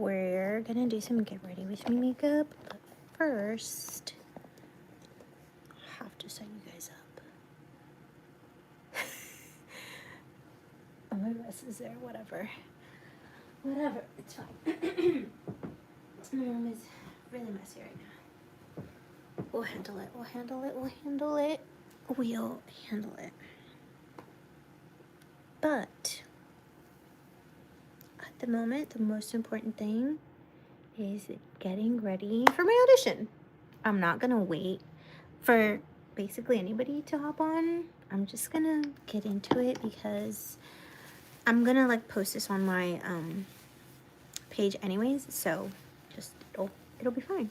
we're gonna do some get ready with me makeup, but first I have to set you guys up. Oh, my dress is there, whatever, it's fine. My room is really messy right now. We'll handle it. But at the moment, the most important thing is getting ready for my audition. I'm not gonna wait for basically anybody to hop on. I'm just gonna get into it because I'm gonna like post this on my page anyways, so just it'll be fine.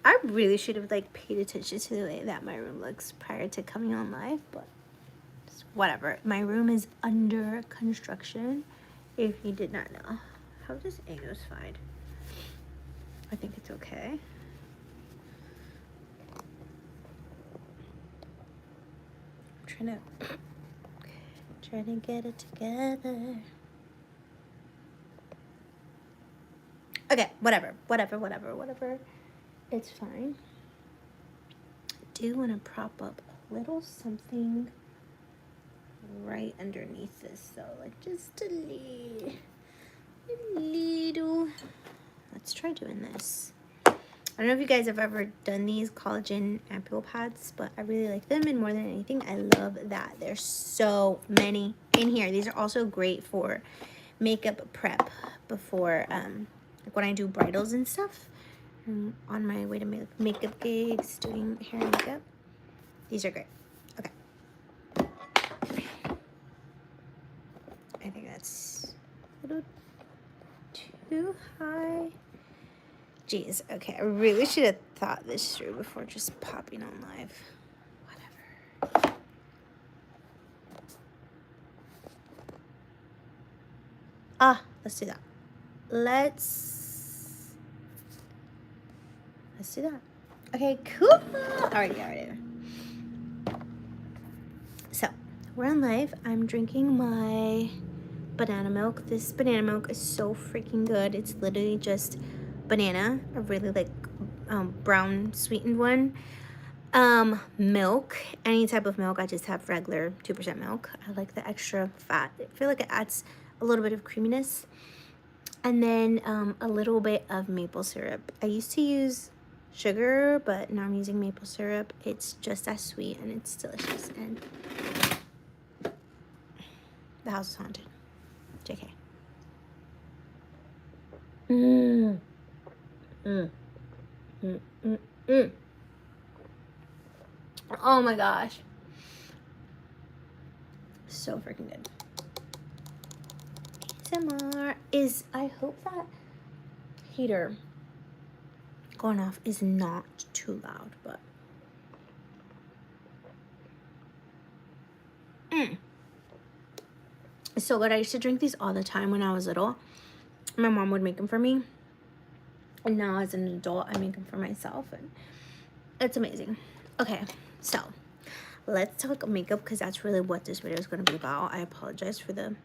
I really should have like paid attention to the way that my room looks prior to coming on live, but just whatever. My room is under construction, if you did not know. How does Ango's fine? I think it's okay. I'm trying to get it together. Okay, whatever. It's fine. I do want to prop up a little something right underneath this, though, like just a little. Let's try doing this. I don't know if you guys have ever done these collagen ampoule pads, but I really like them, and more than anything, I love that there's so many in here. These are also great for makeup prep before, like when I do bridals and stuff. I'm on my way to makeup gigs, doing hair and makeup. These are great. Okay. I think that's a little too high. Jeez, okay, I really should have thought this through before just popping on live. Whatever. Let's do that. Let's do that. Okay, cool. Alrighty. So, we're on live. I'm drinking my banana milk. This banana milk is so freaking good. It's literally just banana, a really like brown sweetened one. Milk, any type of milk. I just have regular 2% milk. I like the extra fat. I feel like it adds a little bit of creaminess. And then a little bit of maple syrup. I used to use sugar, but now I'm using maple syrup. It's just as sweet and it's delicious. And the house is haunted. JK. Oh my gosh. So freaking good. ASMR is, I hope that heater going off is not too loud, but it's so good. I used to drink these all the time when I was little. My mom would make them for me, and now as an adult I make them for myself, and it's amazing. Okay, so let's talk makeup because that's really what this video is going to be about. I apologize for the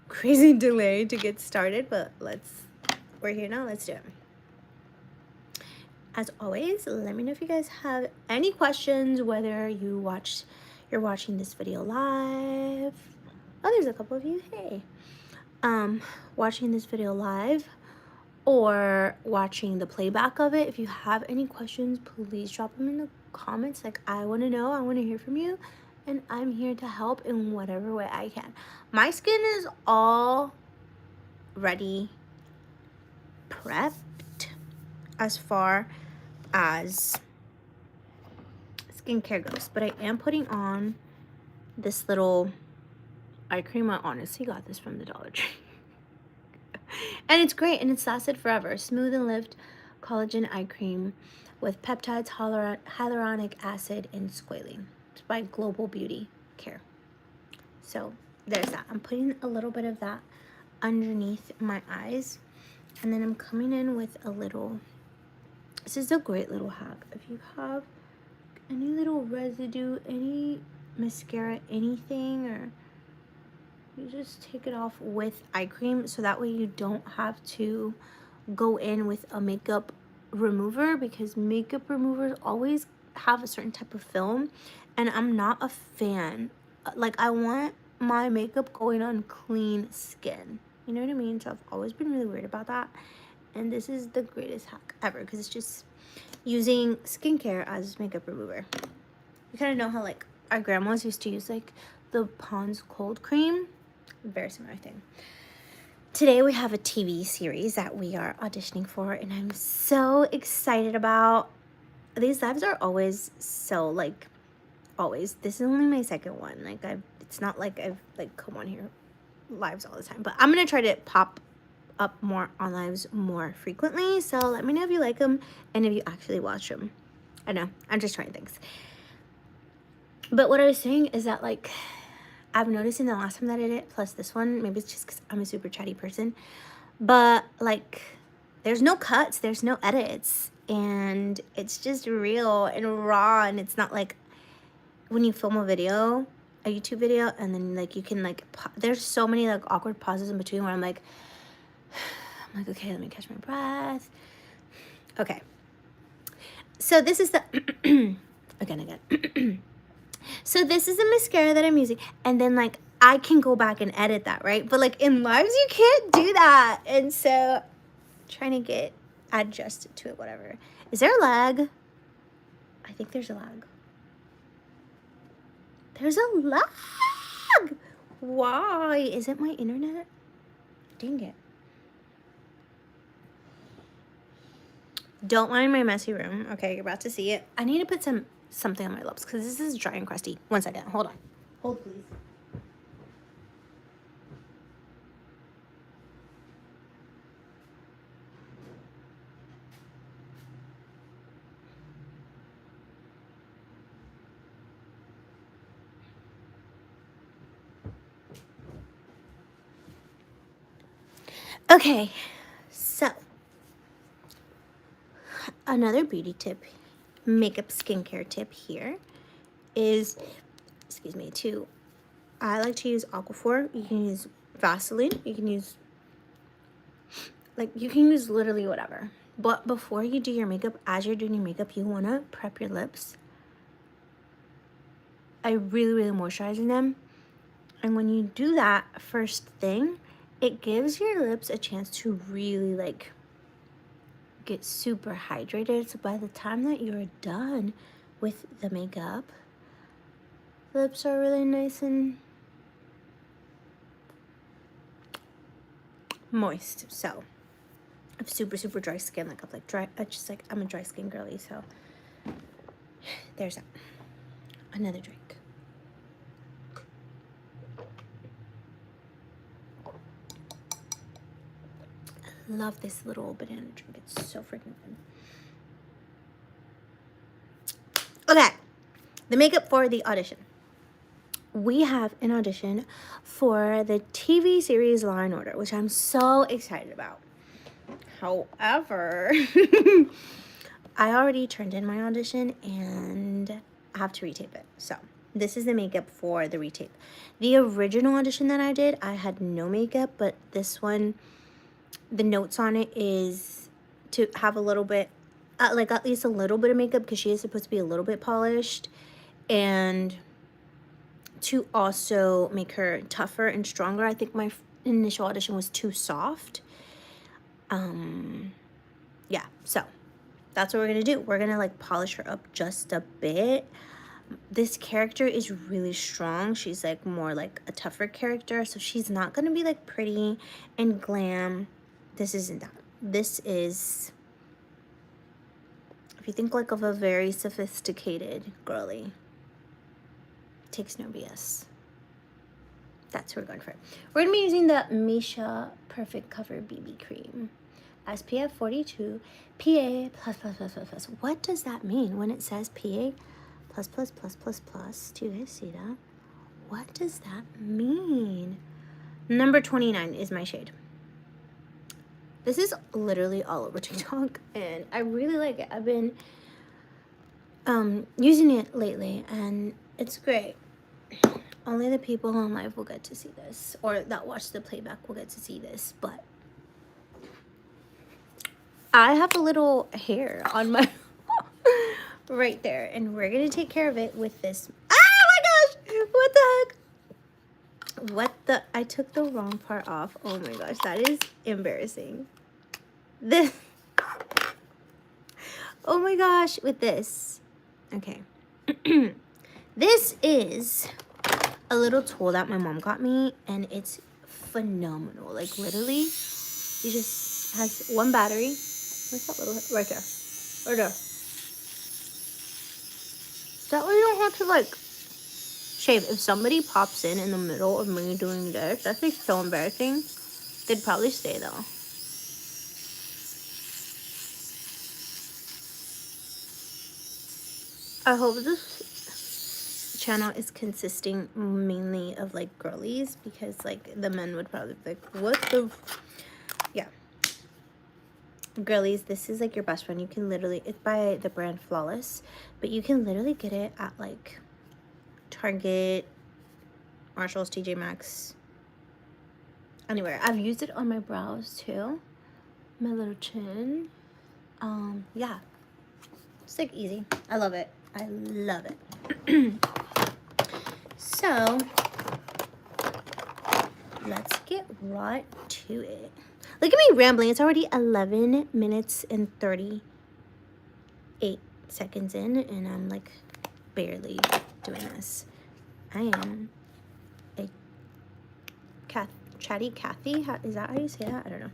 crazy delay to get started, but we're here now. Let's do it. As always, let me know if you guys have any questions, whether you're watching this video live. Oh, there's a couple of you. Hey. Watching this video live or watching the playback of it. If you have any questions, please drop them in the comments. Like, I want to know, I want to hear from you, and I'm here to help in whatever way I can. My skin is already prepped as far as skincare goes, but I am putting on this little eye cream. I honestly got this from the Dollar Tree. And it's great, and it's lasted forever. Smooth and Lift Collagen Eye Cream with peptides, hyaluronic acid, and squalene. It's by Global Beauty Care. So there's that. I'm putting a little bit of that underneath my eyes, and then I'm coming in with a little, this is a great little hack. If you have any little residue, any mascara, anything, or you just take it off with eye cream, so that way you don't have to go in with a makeup remover, because makeup removers always have a certain type of film, and I'm not a fan. Like, I want my makeup going on clean skin. You know what I mean? So I've always been really weird about that. And this is the greatest hack ever, because it's just using skincare as makeup remover. You kind of know how, like, our grandmas used to use, like, the Pond's cold cream. Very similar thing. Today we have a TV series that we are auditioning for, and I'm so excited about. These lives are always so, like, always. This is only my second one. Like, it's not like I've, like, come on here lives all the time, but I'm gonna try to pop up more on lives more frequently. So let me know if you like them and if you actually watch them. I know, I'm just trying things. But what I was saying is that, like, I've noticed in the last time that I did it, plus this one, maybe it's just because I'm a super chatty person, but, like, there's no cuts, there's no edits, and it's just real and raw. And it's not like when you film a video, a YouTube video, and then, like, you can, like, there's so many, like, awkward pauses in between where I'm like, okay, let me catch my breath. Okay. So this is the, again. So this is the mascara that I'm using. And then, like, I can go back and edit that, right? But, like, in lives, you can't do that. And so, trying to get adjusted to it, whatever. Is there a lag? I think there's a lag. There's a lag! Why? Is it my internet? Dang it. Don't mind my messy room. Okay, you're about to see it. I need to put something on my lips because this is dry and crusty. 1 second. Hold on. Hold, please. Okay, so another beauty tip, makeup skincare tip here is, excuse me, I like to use Aquaphor. You can use Vaseline. You can use, like, you can use literally whatever. But before you do your makeup, as you're doing your makeup, you want to prep your lips. I really moisturizing them. And when you do that first thing, it gives your lips a chance to really, like, get super hydrated. So by the time that you're done with the makeup, lips are really nice and moist. So I have super dry skin. Like, I'm a dry skin girly. So there's that. Another drink. Love this little banana drink. It's so freaking good. Okay, the makeup for the audition. We have an audition for the TV series Law and Order, which I'm so excited about. However, I already turned in my audition and I have to retape it. So this is the makeup for the retape. The original audition that I did, I had no makeup, but this one, the notes on it is to have a little bit, like, at least a little bit of makeup, because she is supposed to be a little bit polished, and to also make her tougher and stronger. I think my initial audition was too soft. Yeah, so that's what we're gonna do. We're gonna, like, polish her up just a bit. This character is really strong. She's, like, more like a tougher character, so she's not gonna be, like, pretty and glam. This isn't that. This is, if you think, like, of a very sophisticated girly, takes no BS. That's who we're going for. We're going to be using the Misha Perfect Cover BB Cream. SPF 42, PA+++++. What does that mean when it says PA+++++? Do you guys see that? What does that mean? Number 29 is my shade. This is literally all over TikTok, and I really like it. I've been using it lately, and it's great. only the people on live will get to see this, or that watch the playback will get to see this, but I have a little hair on my right there, and we're gonna take care of it with this. Ah, my gosh, what the heck? I took the wrong part off. Oh my gosh, that is embarrassing. This, oh my gosh, with this. Okay. This is a little tool that my mom got me, and it's phenomenal. Like, literally, it just has one battery. What's that little, right there, right there. That way you don't have to, like, shave. If somebody pops in the middle of me doing this, that's like so embarrassing. They'd probably stay though. I hope this channel is consisting mainly of like girlies, because like the men would probably be like, what the, yeah. Girlies, this is like your best friend. You can literally, it's by the brand Flawless, but you can literally get it at like Target, Marshalls, TJ Maxx, anywhere. I've used it on my brows too, my little chin. Yeah, it's like easy. I love it. I love it. So let's get right to it. Look at me rambling. It's already 11 minutes and 38 seconds in, and I'm like barely doing this. I am a chatty Cathy. Is that how you say that? I don't know.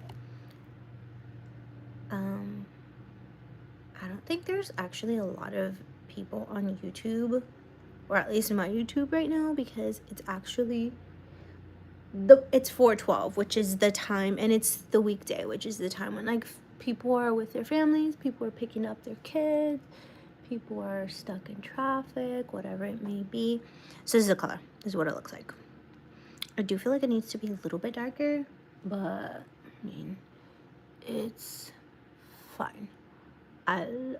I don't think there's actually a lot of people on YouTube, or at least my YouTube right now, because it's actually it's 4:12, which is the time, and it's the weekday, which is the time when like people are with their families, people are picking up their kids, people are stuck in traffic, whatever it may be. So this is the color. This is what it looks like. I do feel like it needs to be a little bit darker, but I mean, it's fine. And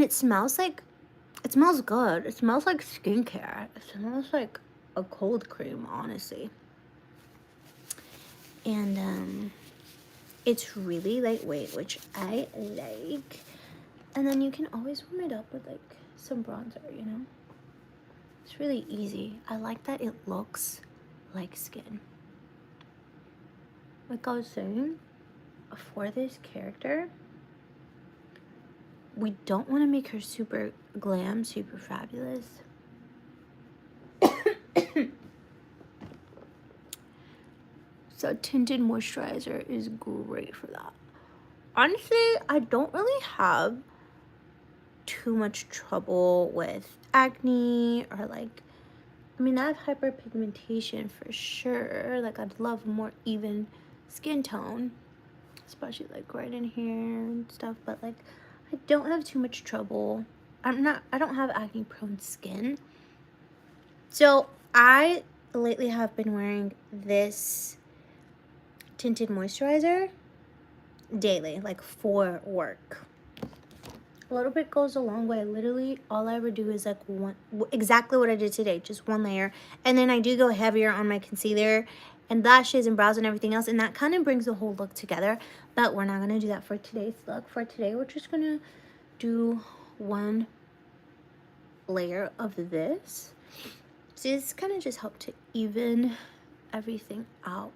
it smells like, it smells good. It smells like skincare. It smells like a cold cream, honestly. And it's really lightweight, which I like. And then you can always warm it up with like some bronzer, you know? It's really easy. I like that it looks like skin. Like I was saying, for this character, we don't want to make her super glam, super fabulous. So tinted moisturizer is great for that. Honestly, I don't really have too much trouble with acne, or like, I mean, I have hyperpigmentation for sure. Like, I'd love more even skin tone, especially like right in here and stuff, but like I don't have too much trouble. I don't have acne prone skin. So I lately have been wearing this tinted moisturizer daily, like for work. A little bit goes a long way. Literally all I ever do is like one, exactly what I did today, just one layer, and then I do go heavier on my concealer and lashes and brows and everything else, and that kind of brings the whole look together. But we're not going to do that for today's look. For today, we're just going to do one layer of this. So this kind of just helped to even everything out.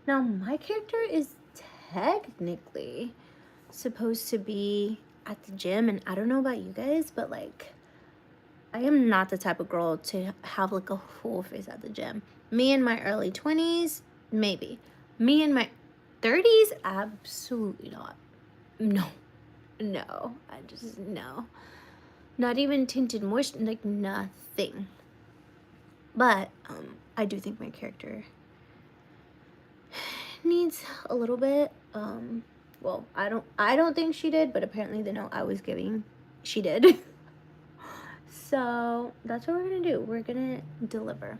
Now, my character is technically supposed to be at the gym, and I don't know about you guys, but like, I am not the type of girl to have like a full face at the gym. Me in my early 20s, maybe. Me in my 30s, absolutely not. No, I just, no. Not even tinted moisture, like nothing. But I do think my character needs a little bit. Well, I don't think she did, but apparently the note I was giving, she did. So that's what we're gonna do. We're gonna deliver.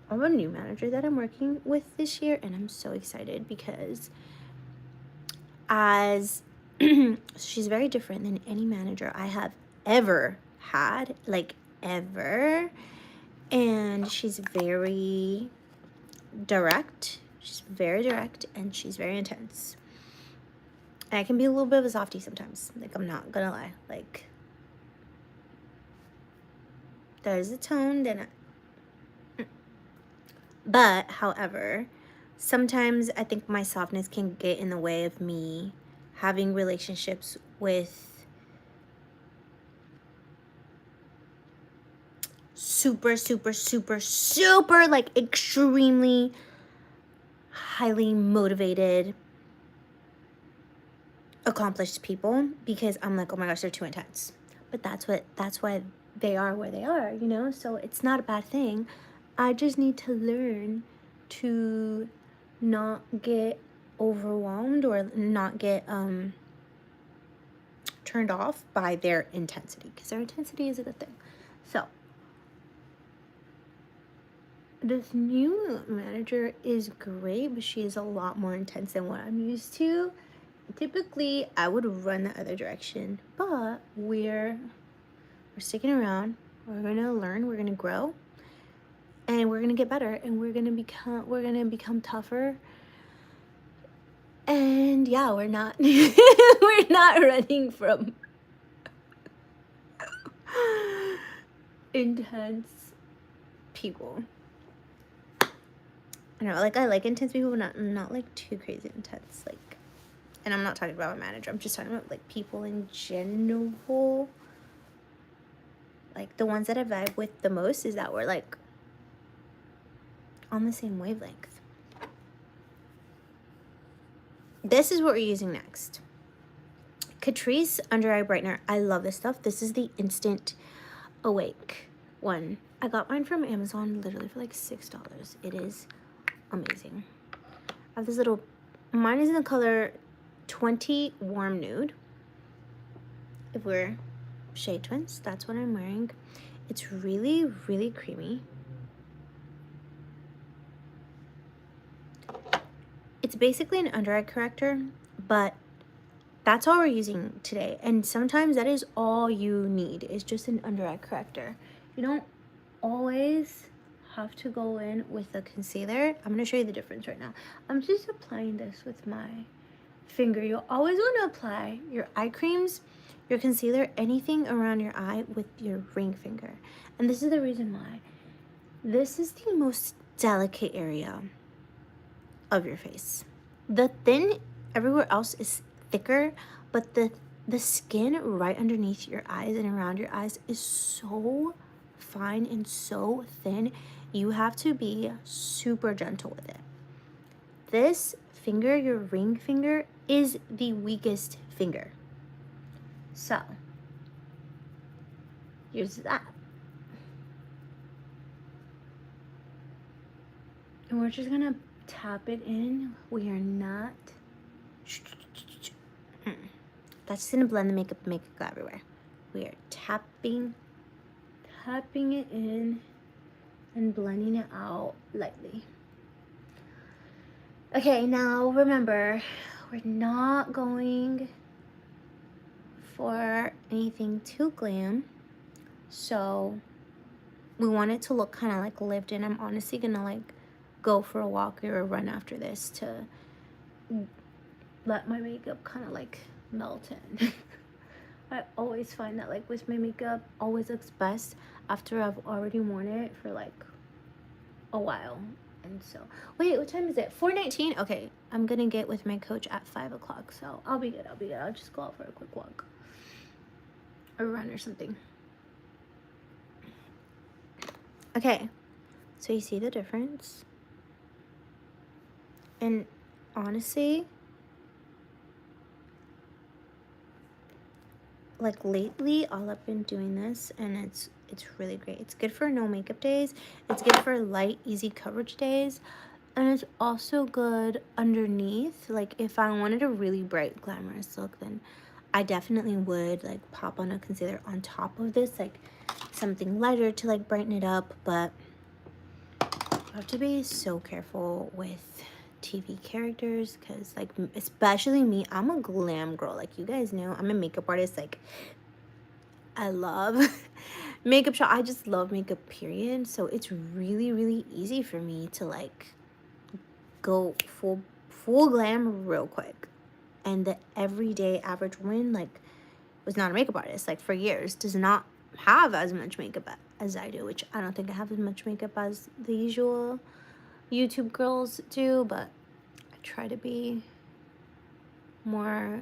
I have a new manager that I'm working with this year, and I'm so excited because as she's very different than any manager I have ever had, like ever. And she's very direct. She's very direct and she's very intense. And I can be a little bit of a softie sometimes. Like, I'm not gonna lie. Like, there's a tone that but, however, sometimes I think my softness can get in the way of me having relationships with super, like, extremely highly motivated, accomplished people, because I'm like, oh my gosh, they're too intense. But that's why they are where they are, you know? So it's not a bad thing. I just need to learn to not get overwhelmed or not get turned off by their intensity, because their intensity is a good thing. So this new manager is great, but she is a lot more intense than what I'm used to. Typically I would run the other direction, but we're sticking around. We're gonna learn, we're gonna grow, and we're gonna get better, and we're gonna become tougher. And yeah, we're not we're not running from intense people. I know, like, I like intense people, but not like too crazy intense. Like, and I'm not talking about a manager, I'm just talking about like people in general. Like, the ones that I vibe with the most is that we're like on the same wavelength. This is what we're using next. Catrice Under Eye Brightener. I love this stuff. This is the Instant Awake one. I got mine from Amazon literally for like $6. It is amazing. I have this little, mine is in the color 20 Warm Nude. If we're shade twins, that's what I'm wearing. It's really, really creamy. It's basically an under eye corrector, but that's all we're using today. And sometimes that is all you need, is just an under eye corrector. You don't always have to go in with a concealer. I'm going to show you the difference right now. I'm just applying this with my finger. You'll always want to apply your eye creams, your concealer, anything around your eye with your ring finger. And this is the reason why. This is the most delicate area of your face. The thin everywhere else is thicker, but the skin right underneath your eyes and around your eyes is so fine and so thin. You have to be super gentle with it. This finger, your ring finger, is the weakest finger. So here's that. And we're just gonna tap it in. We are not. That's just gonna blend the makeup, make it go everywhere. We are tapping it in and blending it out lightly. Okay, now remember, we're not going for anything too glam. So we want it to look kind of like lived in. I'm honestly gonna like go for a walk or a run after this to let my makeup kind of like melt in. I always find that like with my makeup always looks best after I've already worn it for like a while. And so wait, what time is it? 4:19. Okay, I'm gonna get with my coach at 5 o'clock, so I'll be good. I'll just go out for a quick walk or run or something. Okay, so you see the difference? And honestly, like lately, all I've been doing this, and it's really great. It's good for no makeup days. It's good for light, easy coverage days. And it's also good underneath. Like if I wanted a really bright, glamorous look, then I definitely would like pop on a concealer on top of this, like something lighter to like brighten it up. But I have to be so careful with TV characters, because like especially me, I'm a glam girl. Like you guys know, I'm a makeup artist. Like I love makeup shop. I just love makeup, period. So it's really, really easy for me to like go full glam real quick. And the everyday average woman, like, was not a makeup artist, like, for years, does not have as much makeup as I do, which I don't think I have as much makeup as the usual YouTube girls do, but I try to be more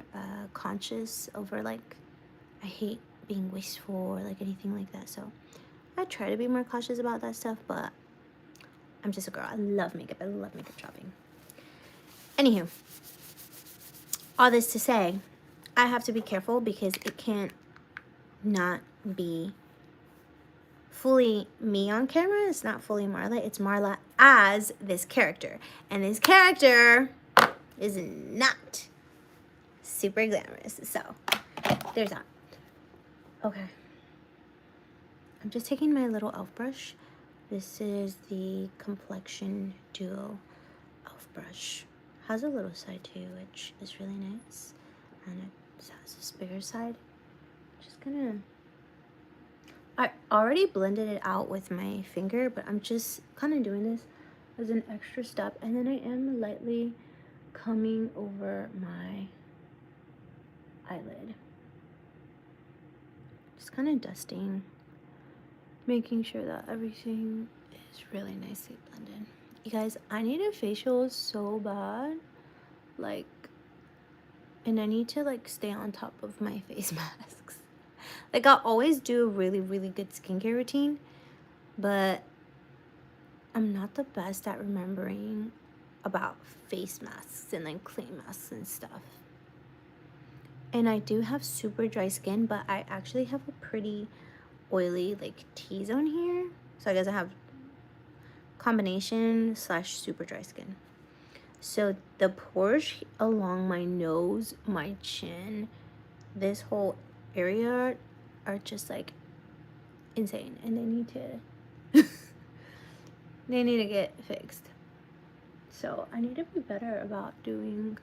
conscious over, like, I hate being wasteful or, like, anything like that, so I try to be more cautious about that stuff, but I'm just a girl. I love makeup. I love makeup shopping. Anywho, all this to say, I have to be careful because it can't not be fully me on camera. It's not fully Marla. It's Marla as this character. And this character is not super glamorous. So, there's that. Okay. I'm just taking my little e.l.f. brush. This is the Complexion Duo e.l.f. brush. Has a little side too, which is really nice. And it has this bigger side. Just gonna... I already blended it out with my finger, but I'm just kind of doing this as an extra step. And then I am lightly coming over my eyelid. Just kind of dusting, making sure that everything is really nicely blended. You guys, I need a facial so bad. Like, and I need to, like, stay on top of my face masks. Like, I'll always do a really, really good skincare routine, but I'm not the best at remembering about face masks and, like, clay masks and stuff. And I do have super dry skin, but I actually have a pretty oily, like, T-zone here. So I guess I have combination / super dry skin. So the pores along my nose, my chin, this whole area are just, like, insane, and they need to they need to get fixed. So I need to be better about doing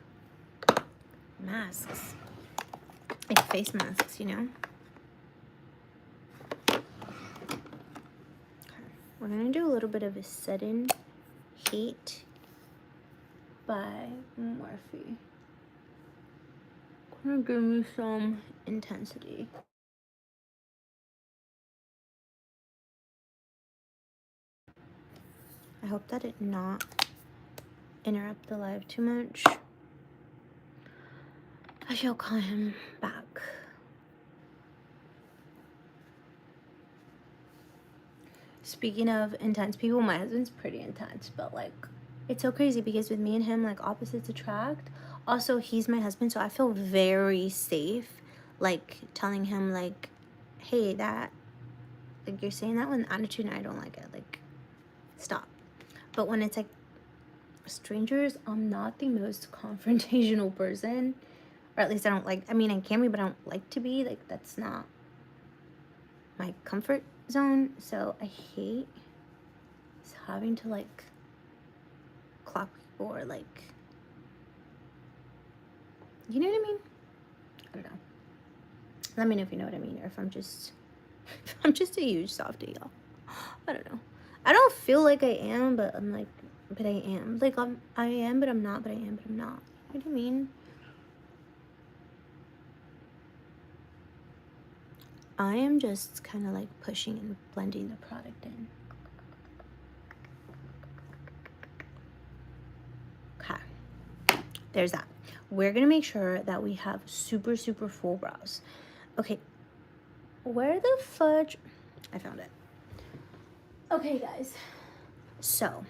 masks, like face masks, you know. Okay. We're gonna do a little bit of a sudden heat by Morphe. Gonna give me some intensity. I hope that it not interrupt the live too much. I shall call him back. Speaking of intense people, my husband's pretty intense, but, like, it's so crazy because with me and him, like, opposites attract. Also, he's my husband, so I feel very safe, like, telling him, like, hey, that, like, you're saying that with an attitude and I don't like it, like, stop. But when it's, like, strangers, I'm not the most confrontational person, or at least I don't like, I mean, I can be, but I don't like to be, like, that's not my comfort zone. So I hate having to, like, clock people or, like, you know what I mean? I don't know. Let me know if you know what I mean, or if I'm just a huge softie, y'all. I don't know. I don't feel like I am, but I'm like, but I am. Like, I am, but I'm not, but I am, but I'm not. You know what I mean? I am just kind of, like, pushing and blending the product in. Okay. There's that. We're going to make sure that we have super, super full brows. Okay. Where the fudge? I found it. Okay, guys. So,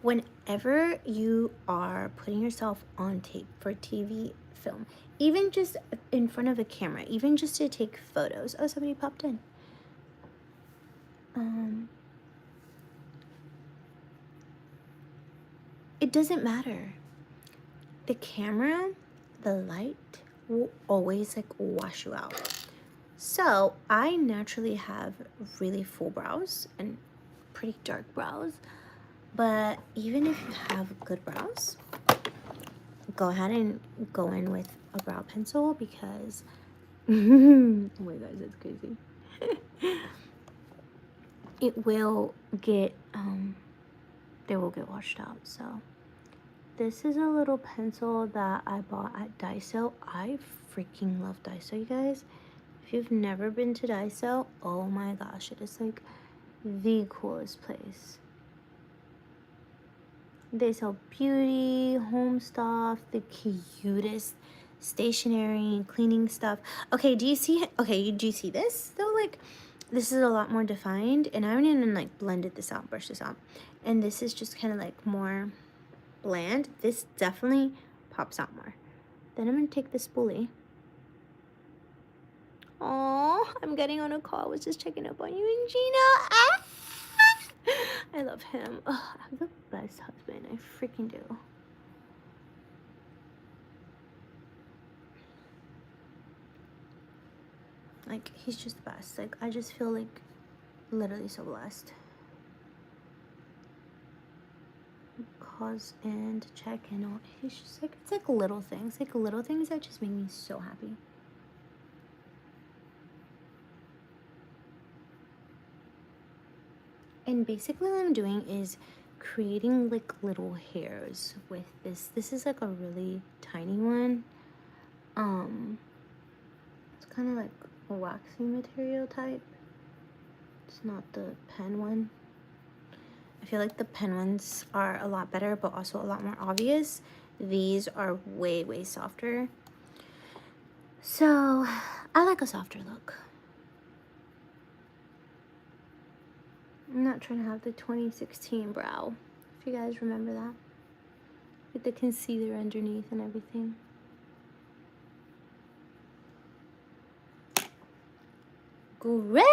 whenever you are putting yourself on tape for TV film, even just in front of a camera, even just to take photos. Oh, somebody popped in. It doesn't matter. The camera, the light will always, like, wash you out. So I naturally have really full brows and pretty dark brows, but even if you have good brows, go ahead and go in with a brow pencil, because Oh my gosh, that's crazy. It will get, they will get washed out. So this is a little pencil that I bought at Daiso. I freaking love Daiso, you guys. If you've never been to Daiso, oh my gosh, it is like the coolest place. They sell beauty, home stuff, the cutest stationery, cleaning stuff. Okay, do you see this though? Like, this is a lot more defined, and I haven't even like blended this out, brushed this out. And this is just kind of like more bland. This definitely pops out more. Then I'm gonna take the spoolie. Oh, I'm getting on a call. I was just checking up on you and Gina. Ah! I love him. Oh, I have the best husband. I freaking do. Like, he's just the best. Like, I just feel like literally so blessed. Cause and check and all. He's just like, it's like little things that just make me so happy. And basically what I'm doing is creating like little hairs with this. This is like a really tiny one. It's kind of like a waxy material type. It's not the pen one. I feel like the pen ones are a lot better, but also a lot more obvious. These are way, way softer. So I like a softer look. I'm not trying to have the 2016 brow, if you guys remember that. With the concealer underneath and everything. Great!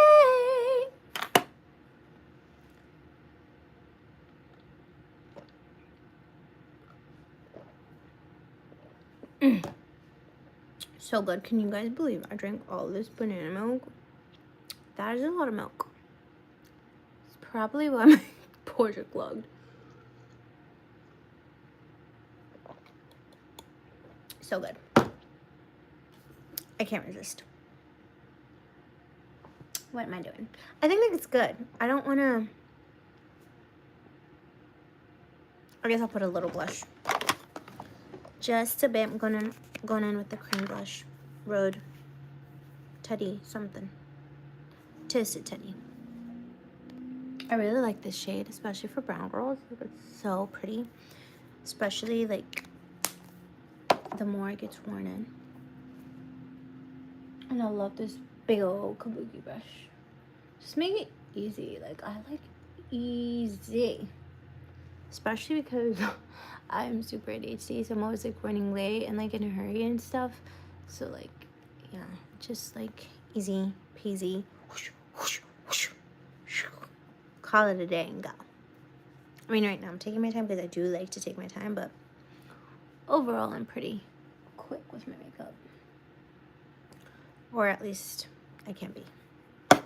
So good. Can you guys believe I drank all this banana milk? That is a lot of milk. It's probably why my pores are clogged. So good. I can't resist. What am I doing? I think it's good. I don't want to... I guess I'll put a little blush. Just a bit. I'm going in with the cream blush. Road Teddy something. Toasted Teddy. I really like this shade, especially for brown girls. It's so pretty. Especially, like, the more it gets worn in. And I love this big old kabuki brush. Just make it easy. Like, I like easy. Especially because I'm super ADHD, so I'm always, like, running late and, like, in a hurry and stuff. So, like, yeah, just, like, easy peasy. Whoosh, whoosh, whoosh, whoosh. Call it a day and go. I mean, right now I'm taking my time because I do like to take my time, but overall I'm pretty quick with my makeup. Or at least I can be. Okay.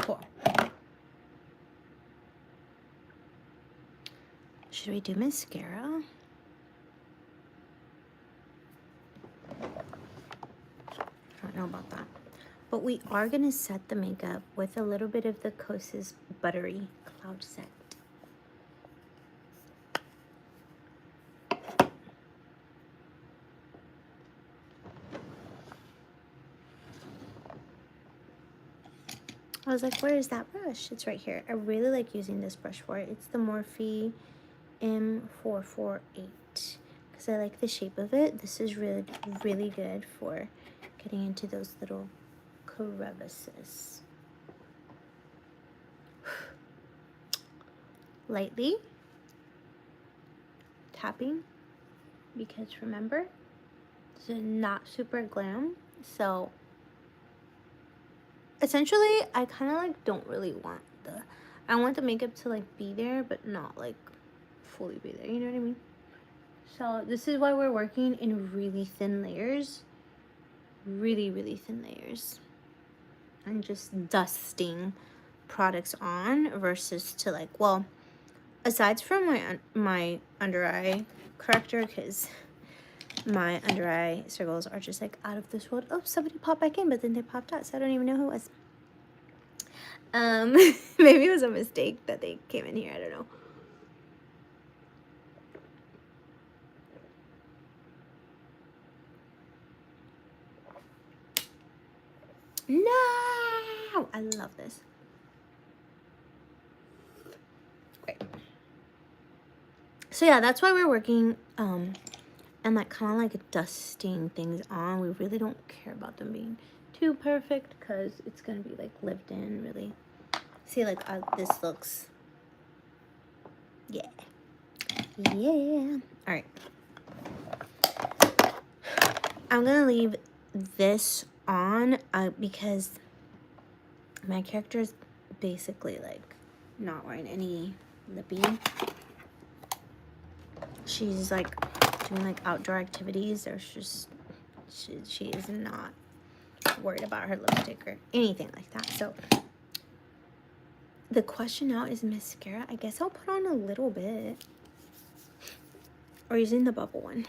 Cool. Should we do mascara? I don't know about that. But we are going to set the makeup with a little bit of the Costa's Buttery Cloud Set. I was like, where is that brush? It's right here. I really like using this brush for it. It's the Morphe M448 because I like the shape of it. This is really, really good for getting into those little crevices. Lightly tapping, because remember, this is not super glam, so essentially I kind of like don't really want I want the makeup to like be there but not like fully be there, you know what I mean? So this is why we're working in really thin layers, really, really thin layers, and just dusting products on versus to like, well, aside from my under eye corrector, because my under eye circles are just like out of this world. Oh, somebody popped back in, but then they popped out, so I don't even know who it was. Maybe it was a mistake that they came in here. I don't know. No! I love this. Great. So yeah, that's why we're working and like kind of like dusting things on. We really don't care about them being too perfect because it's gonna be like lived in, really. See, like this looks, yeah. All right. I'm gonna leave this on because my character is basically like not wearing any lipping. She's like doing like outdoor activities. There's just she is not worried about her lipstick or anything like that. So the question now is mascara. I guess I'll put on a little bit, or using the bubble one.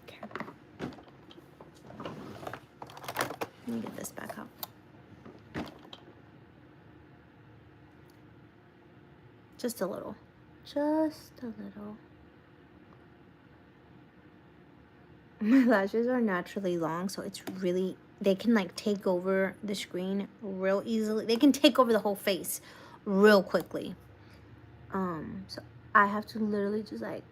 Okay. Let me get this back out. Just a little. Just a little. My lashes are naturally long, so it's really, they can like take over the screen real easily. They can take over the whole face real quickly. So I have to literally just like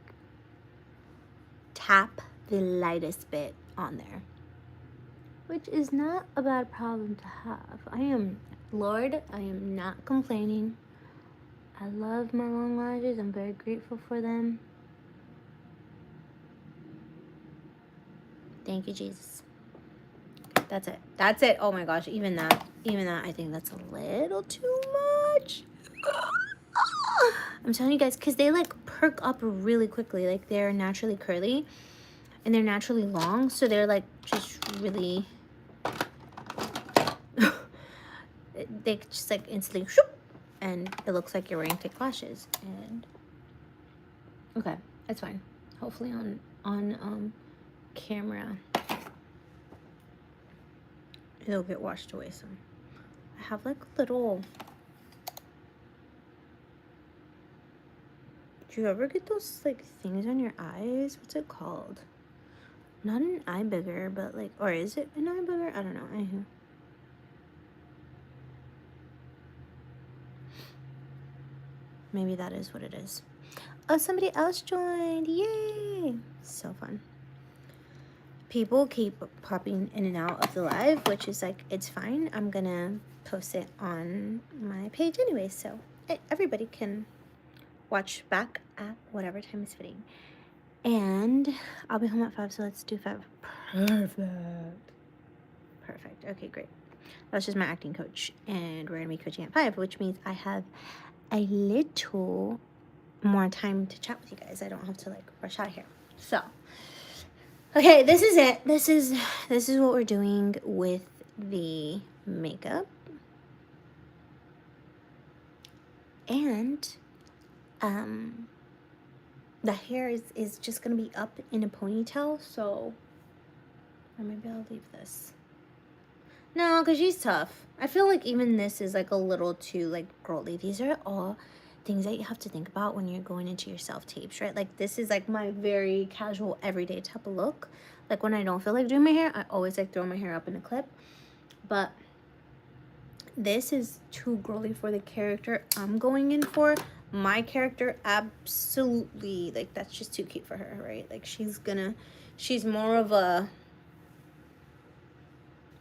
tap the lightest bit on there, which is not a bad problem to have. I am not complaining. I love my long lashes. I'm very grateful for them. Thank you, Jesus. That's it. That's it. Oh my gosh, even that, I think that's a little too much. I'm telling you guys, because they like perk up really quickly. Like they're naturally curly and they're naturally long. So they're like just really, they just like instantly shoop, and it looks like you're wearing thick lashes. And okay, it's fine. Hopefully on camera it'll get washed away some. I have like little, do you ever get those like things on your eyes? What's it called? Not an eye booger, but like, or is it an eye booger? I don't know. Anywho. Maybe that is what it is. Oh, somebody else joined. Yay! So fun. People keep popping in and out of the live, which is like, it's fine. I'm gonna post it on my page anyway, so everybody can watch back at whatever time is fitting. And I'll be home at 5, so let's do 5. Perfect. Okay, great. That's just my acting coach, and we're gonna be coaching at 5, which means I have a little more time to chat with you guys. I don't have to like rush out of here. So, okay, this is it. This is what we're doing with the makeup. And the hair is just gonna be up in a ponytail, so, or maybe I'll leave this. No, because she's tough. I feel like even this is like a little too like girly. These are all things that you have to think about when you're going into your self-tapes, right? Like this is like my very casual everyday type of look. Like when I don't feel like doing my hair, I always like throw my hair up in a clip. But this is too girly for the character I'm going in for. My character, absolutely, like that's just too cute for her, right? Like she's more of a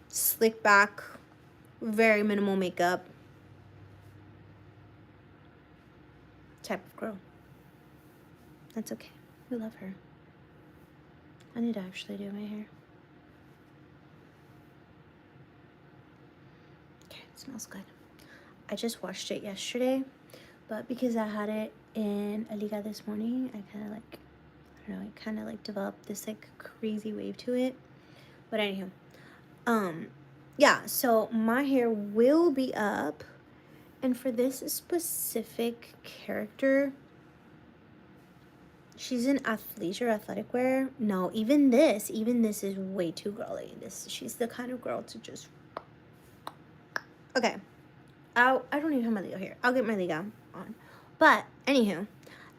slick back, very minimal makeup type of girl. That's okay. We love her. I need to actually do my hair. Okay, it smells good. I just washed it yesterday, but because I had it in a liga this morning, I kind of like, I don't know, it kind of like developed this like crazy wave to it. But anywho, yeah, so my hair will be up And for this specific character, she's in athleisure, athletic wear. No, even this is way too girly. She's the kind of girl to just... Okay. I don't even have my Lego here. I'll get my Lego on. But, anywho,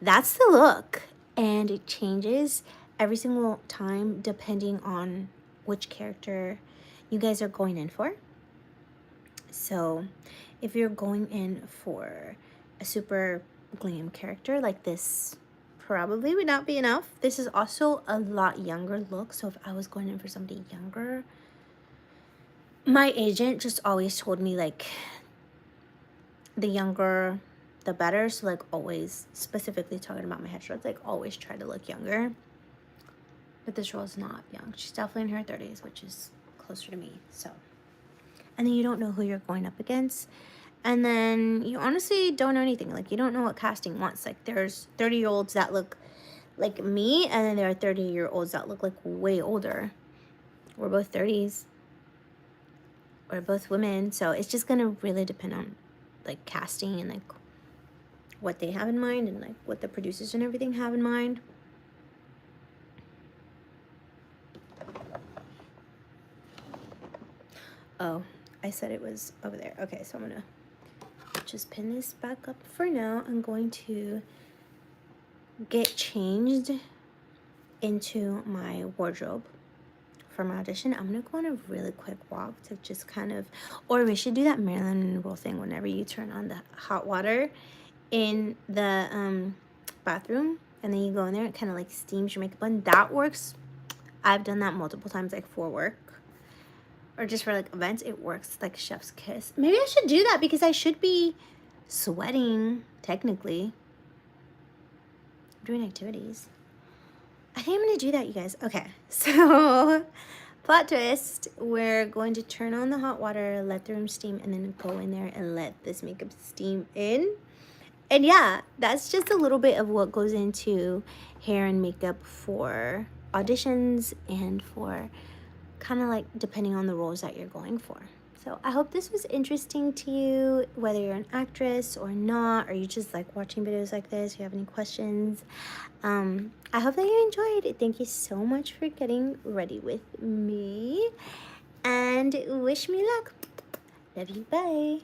that's the look. And it changes every single time depending on which character you guys are going in for. So, if you're going in for a super glam character, like this probably would not be enough. This is also a lot younger look. So, if I was going in for somebody younger, my agent just always told me, like, the younger the better. So, like, always, specifically talking about my headshots, like, always try to look younger. But this girl is not young. She's definitely in her 30s, which is closer to me. So, and then you don't know who you're going up against. And then you honestly don't know anything. Like, you don't know what casting wants. Like, there's 30-year-olds that look like me, and then there are 30-year-olds that look like way older. We're both 30s. We're both women. So it's just going to really depend on, like, casting and, like, what they have in mind and, like, what the producers and everything have in mind. Oh, I said it was over there. Okay, so I'm going to just pin this back up for now. I'm going to get changed into my wardrobe for my audition. I'm going to go on a really quick walk to just kind of... Or we should do that Marilyn Monroe thing whenever you turn on the hot water in the bathroom, and then you go in there, it kind of like steams your makeup on. That works. I've done that multiple times, like for work or just for like events. It works like chef's kiss. Maybe I should do that because I should be sweating technically doing activities. I think I'm gonna do that, you guys. Okay, so plot twist, we're going to turn on the hot water, let the room steam, and then go in there and let this makeup steam in. And yeah, that's just a little bit of what goes into hair and makeup for auditions and for kind of like depending on the roles that you're going for. So I hope this was interesting to you, whether you're an actress or not, or you just like watching videos like this, if you have any questions. I hope that you enjoyed it. Thank you so much for getting ready with me, and wish me luck. Love you, bye.